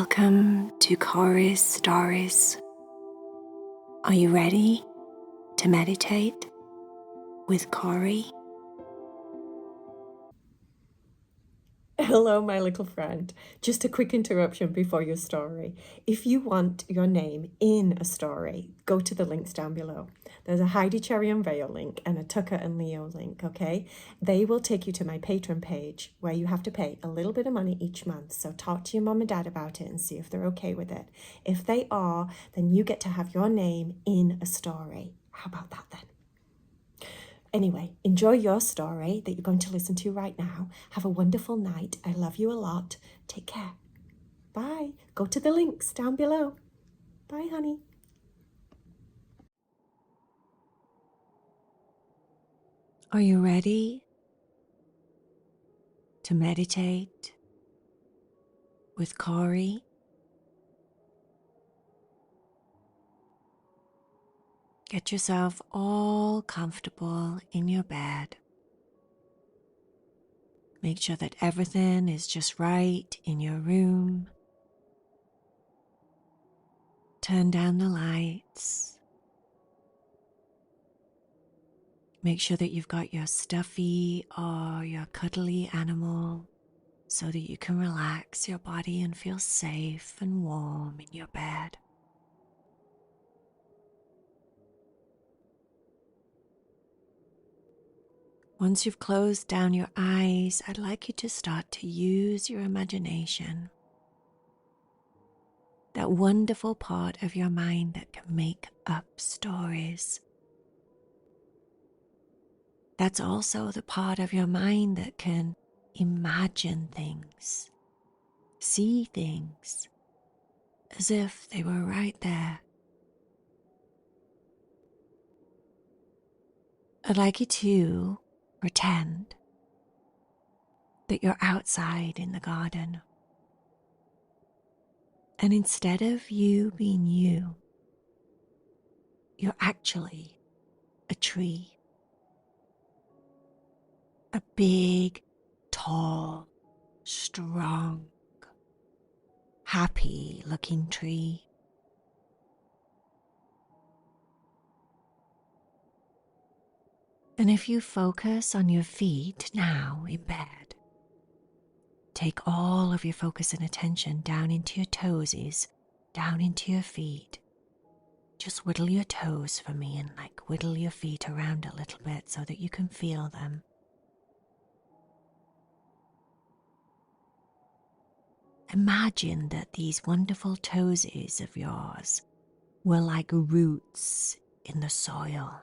Welcome to Cory's Stories. Are you ready to meditate with Cory? Hello, my little friend. Just a quick interruption before your story. If you want your name in a story, go to the links down below. There's a Heidi Cherry and Vale link and a Tucker and Leo link, okay? They will take you to my Patreon page where you have to pay a little bit of money each month. So talk to your mom and dad about it and see if they're okay with it. If they are, then you get to have your name in a story. How about that then? Anyway, enjoy your story that you're going to listen to right now. Have a wonderful night. I love you a lot. Take care. Bye. Go to the links down below. Bye, honey. Are you ready to meditate with Cory? Get yourself all comfortable in your bed. Make sure that everything is just right in your room. Turn down the lights. Make sure that you've got your stuffy or your cuddly animal so that you can relax your body and feel safe and warm in your bed. Once you've closed down your eyes, I'd like you to start to use your imagination. That wonderful part of your mind that can make up stories. That's also the part of your mind that can imagine things, see things as if they were right there. I'd like you to pretend that you're outside in the garden. And instead of you being you, you're actually a tree. A big, tall, strong, happy-looking tree. And if you focus on your feet now in bed, take all of your focus and attention down into your toesies, down into your feet. Just whittle your toes for me and whittle your feet around a little bit so that you can feel them. Imagine that these wonderful toesies of yours were like roots in the soil.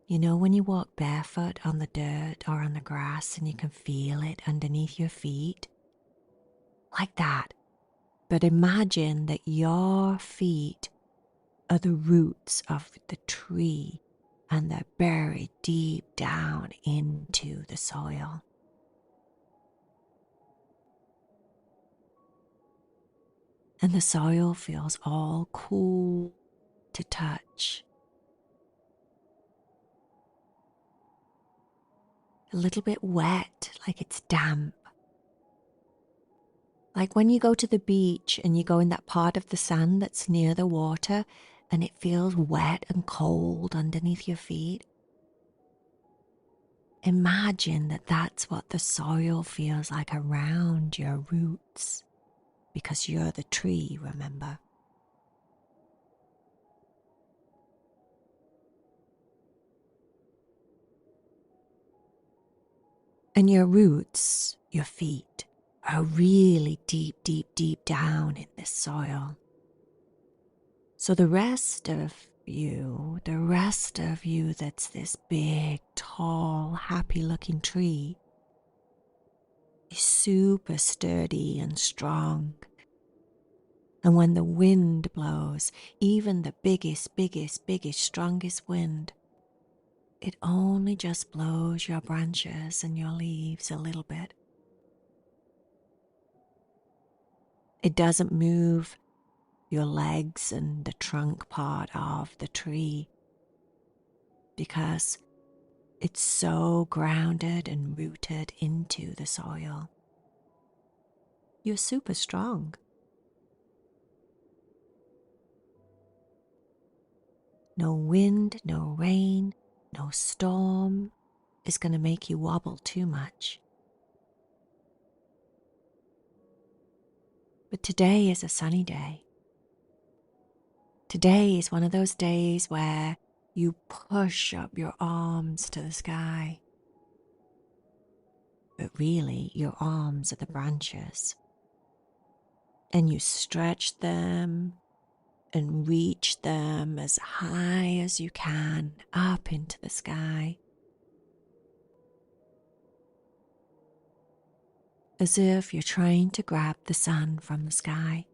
You know when you walk barefoot on the dirt or on the grass and you can feel it underneath your feet? Like that. But imagine that your feet are the roots of the tree and they're buried deep down into the soil. And the soil feels all cool to touch. A little bit wet, like it's damp. Like when you go to the beach and you go in that part of the sand that's near the water and it feels wet and cold underneath your feet. Imagine that that's what the soil feels like around your roots because you're the tree, remember? And your roots, your feet, are really deep, deep, deep down in this soil. So the rest of you that's this big, tall, happy-looking tree is super sturdy and strong. And when the wind blows, even the biggest, strongest wind, it only just blows your branches and your leaves a little bit. It doesn't move your legs and the trunk part of the tree because it's so grounded and rooted into the soil. You're super strong. No wind, no rain, no storm is going to make you wobble too much. But today is a sunny day. Today is one of those days where you push up your arms to the sky. But really, your arms are the branches. And you stretch them and reach them as high as you can up into the sky. As if you're trying to grab the sun from the sky.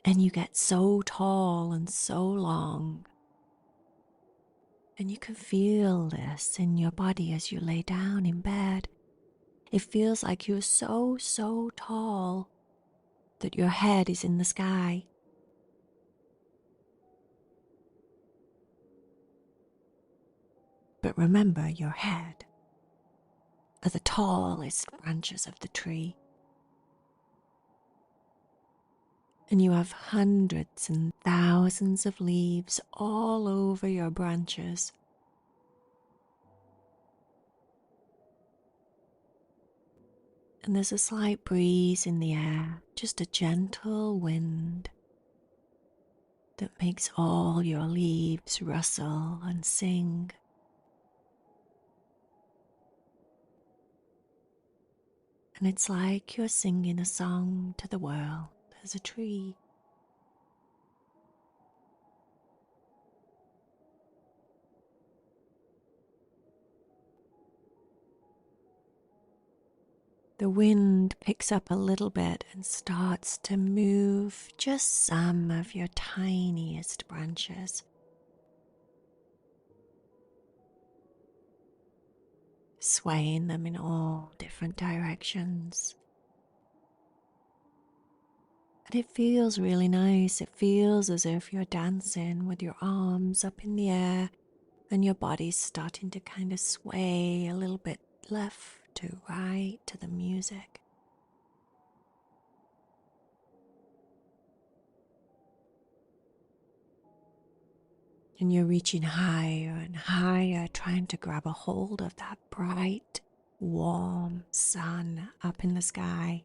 And you get so tall and so long. And you can feel this in your body as you lay down in bed. It feels like you're so tall that your head is in the sky. But remember, your head are the tallest branches of the tree. And you have hundreds and thousands of leaves all over your branches. And there's a slight breeze in the air, just a gentle wind that makes all your leaves rustle and sing. And it's like you're singing a song to the world as a tree. The wind picks up a little bit and starts to move just some of your tiniest branches. Swaying them in all different directions. And it feels really nice. It feels as if you're dancing with your arms up in the air and your body's starting to kind of sway a little bit left to right to the music. And you're reaching higher and higher, trying to grab a hold of that bright, warm sun up in the sky.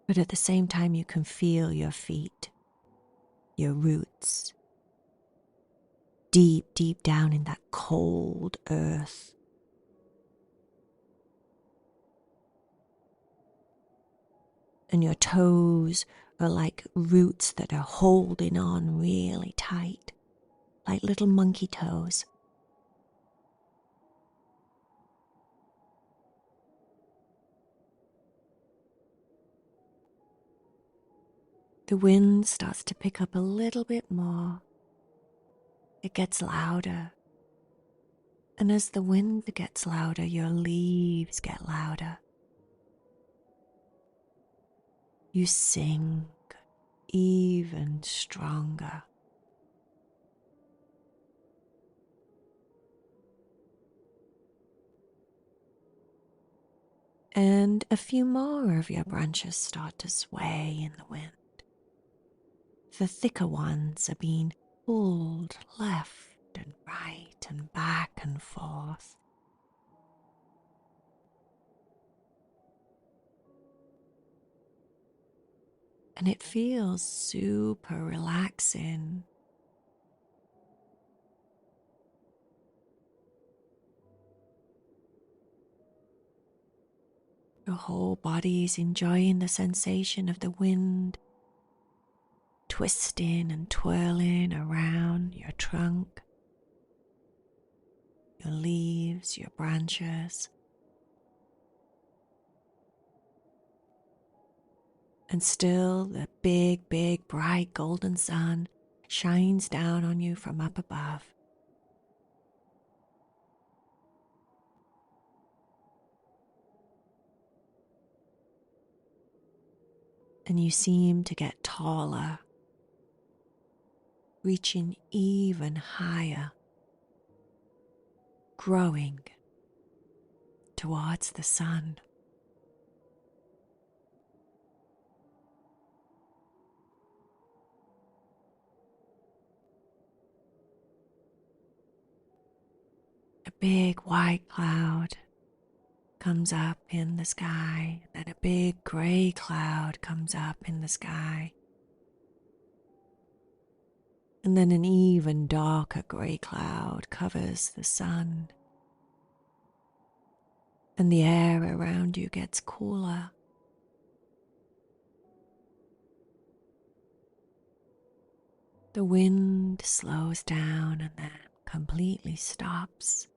But at the same time, you can feel your feet, your roots, deep down in that cold earth. And your toes are like roots that are holding on really tight, like little monkey toes. The wind starts to pick up a little bit more. It gets louder. And as the wind gets louder, your leaves get louder. You sing even stronger. And a few more of your branches start to sway in the wind. The thicker ones are being pulled left and right and back and forth. And it feels super relaxing. Your whole body is enjoying the sensation of the wind twisting and twirling around your trunk, your leaves, your branches. And still the big, bright golden sun shines down on you from up above. And you seem to get taller reaching even higher, growing towards the sun. A big white cloud comes up in the sky, then a big grey cloud comes up in the sky, and then an even darker grey cloud covers the sun, and the air around you gets cooler. The wind slows down and then completely stops.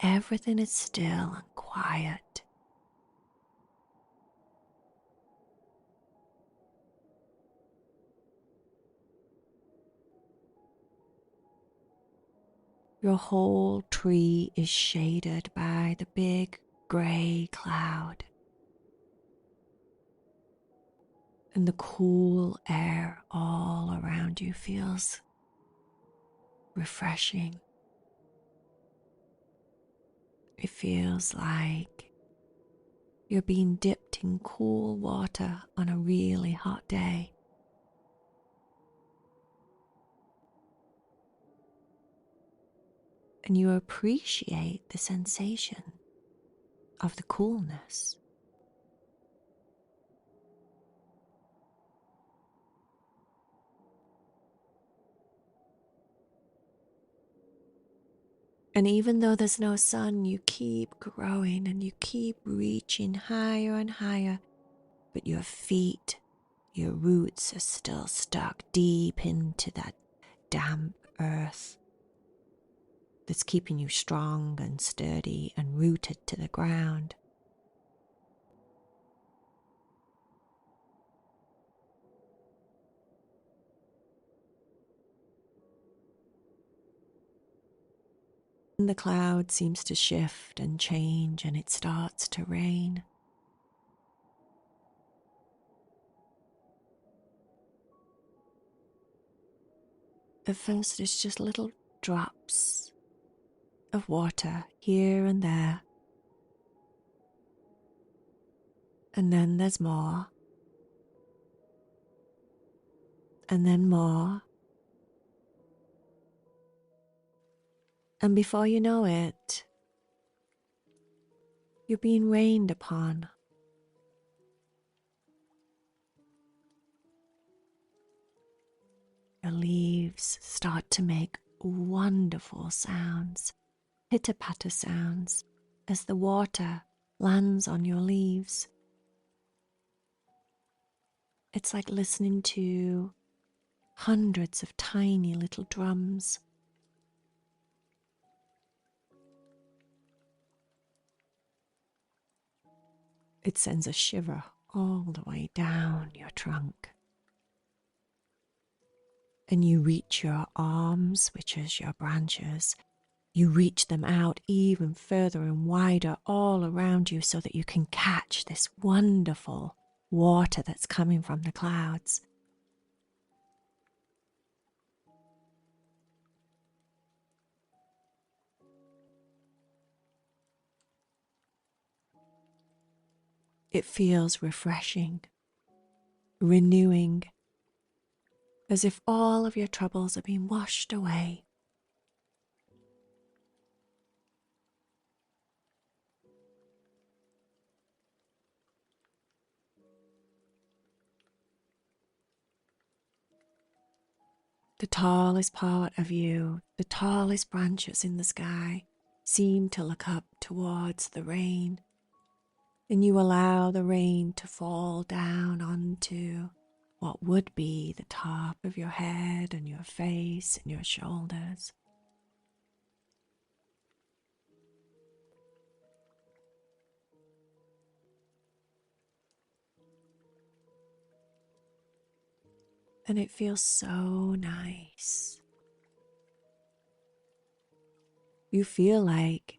Everything is still and quiet. Your whole tree is shaded by the big grey cloud, and the cool air all around you feels refreshing. It feels like you're being dipped in cool water on a really hot day. And you appreciate the sensation of the coolness. And even though there's no sun, you keep growing and you keep reaching higher and higher, but your feet, your roots are still stuck deep into that damp earth that's keeping you strong and sturdy and rooted to the ground. And the cloud seems to shift and change, and it starts to rain. At first it's just little drops of water here and there. And then there's more. And then more. And before you know it, you're being rained upon. Your leaves start to make wonderful sounds, pitter-patter sounds, as the water lands on your leaves. It's like listening to hundreds of tiny little drums. It sends a shiver all the way down your trunk. And you reach your arms, which is your branches. You reach them out even further and wider all around you so that you can catch this wonderful water that's coming from the clouds. It feels refreshing, renewing, as if all of your troubles are being washed away. The tallest part of you, the tallest branches in the sky, seem to look up towards the rain, and you allow the rain to fall down onto what would be the top of your head and your face and your shoulders. And it feels so nice. You feel like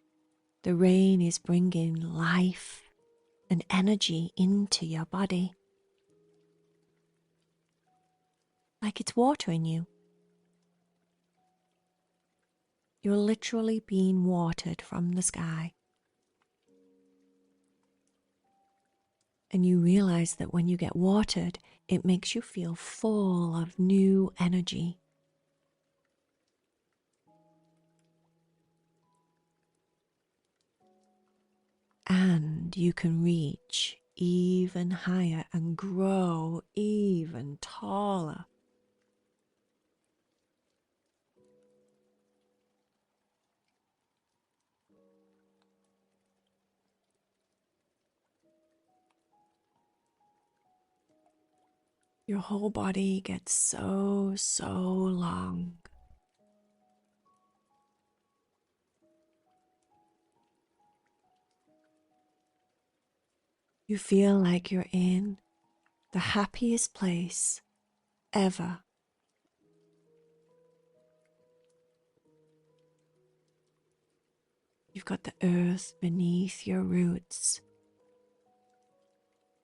the rain is bringing life and energy into your body. like it's watering you. You're literally being watered from the sky. And you realize that when you get watered, it makes you feel full of new energy. And you can reach even higher and grow even taller. Your whole body gets so long. You feel like you're in the happiest place ever. You've got the earth beneath your roots.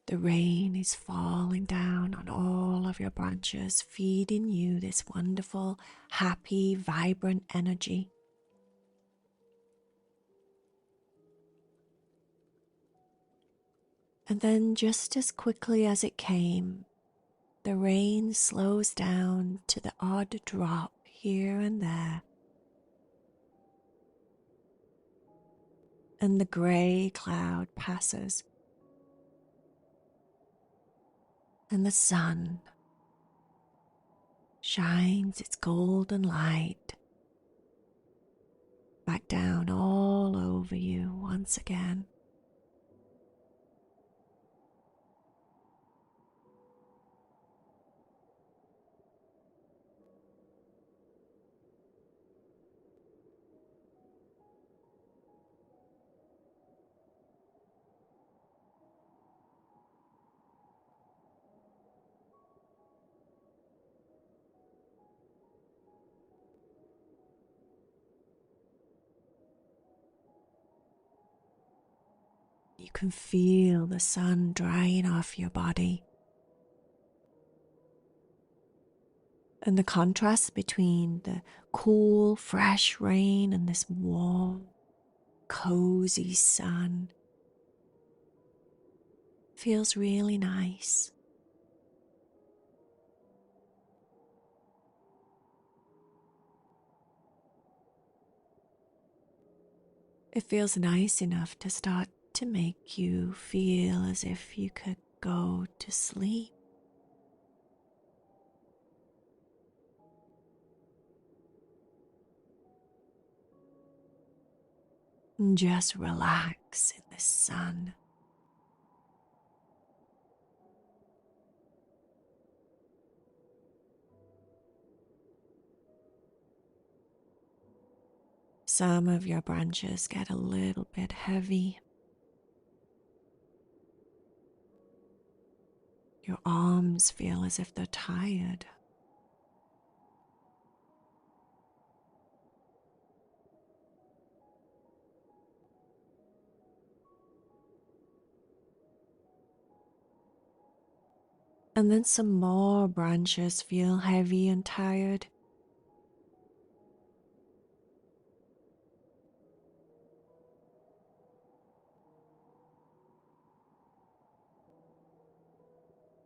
The rain is falling down on all of your branches, feeding you this wonderful, happy, vibrant energy. And then, just as quickly as it came, the rain slows down to the odd drop here and there. And the grey cloud passes. And the sun shines its golden light back down all over you once again. You can feel the sun drying off your body. And the contrast between the cool, fresh rain and this warm, cozy sun feels really nice. It feels nice enough to start to make you feel as if you could go to sleep. And just relax in the sun. Some of your branches get a little bit heavy. Your arms feel as if they're tired. And then some more branches feel heavy and tired.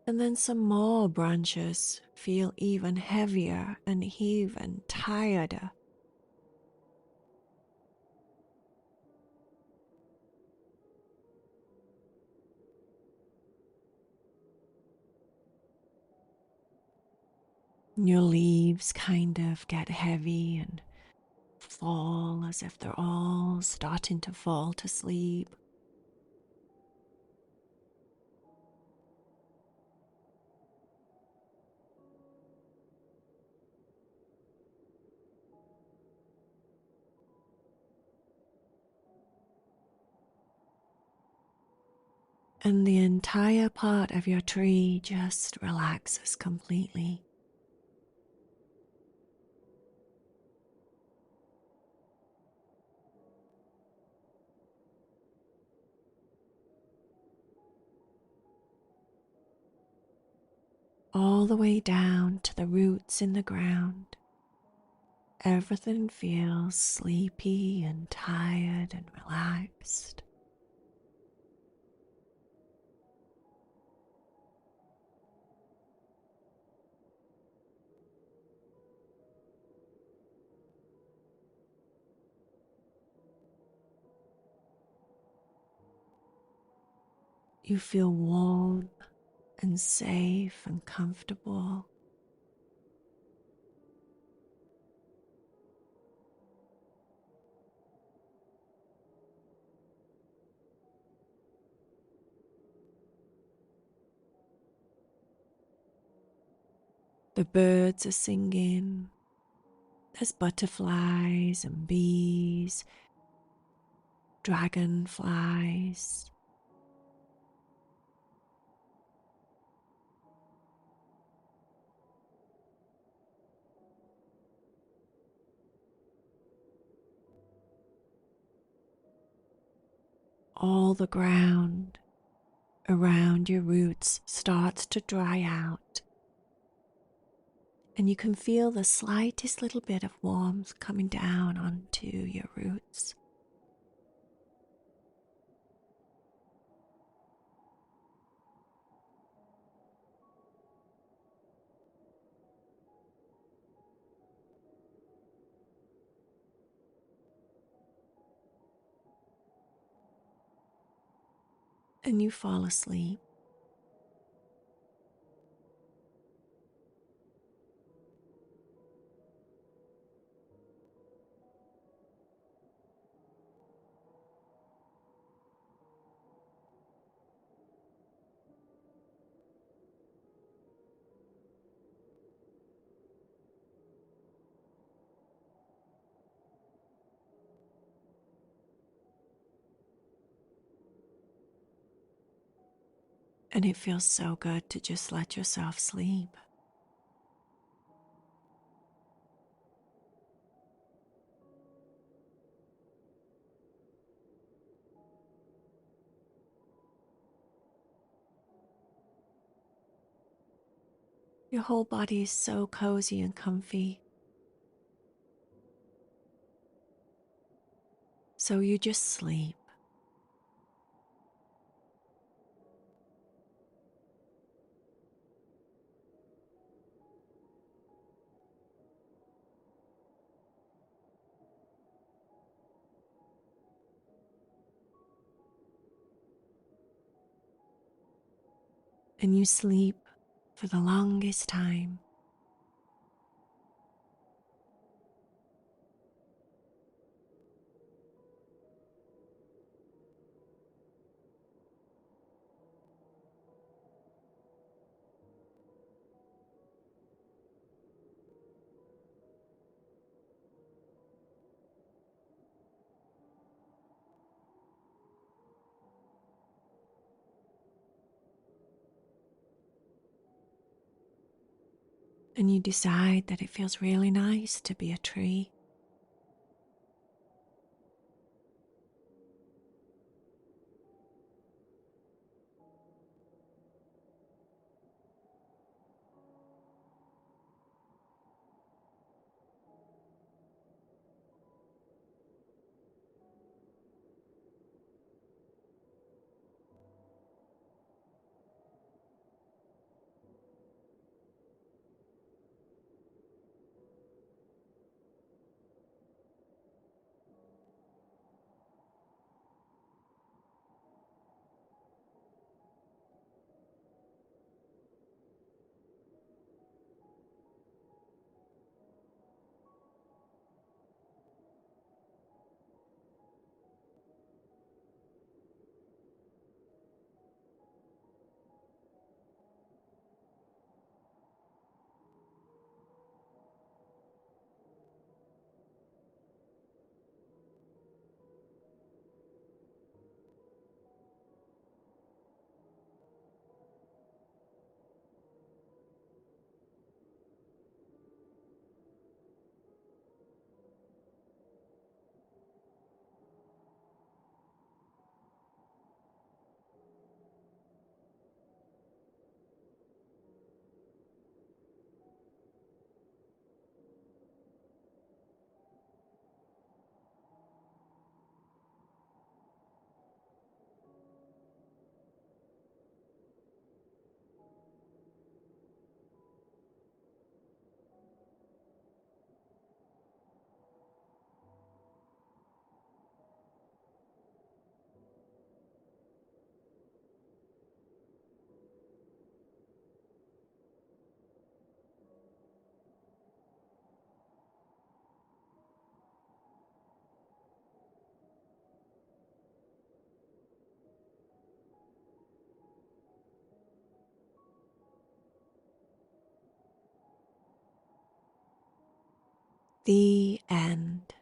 And then some more branches feel even heavier and even tireder. Your leaves kind of get heavy and fall as if they're all starting to fall to sleep. And the entire part of your tree just relaxes completely. all the way down to the roots in the ground. Everything feels sleepy and tired and relaxed. You feel warm and safe and comfortable. The birds are singing. There's butterflies and bees, dragonflies. All the ground around your roots starts to dry out, and you can feel the slightest little bit of warmth coming down onto your roots. And you fall asleep. And it feels so good to just let yourself sleep. Your whole body is so cozy and comfy. So you just sleep. And you sleep for the longest time. And you decide that it feels really nice to be a tree. The end.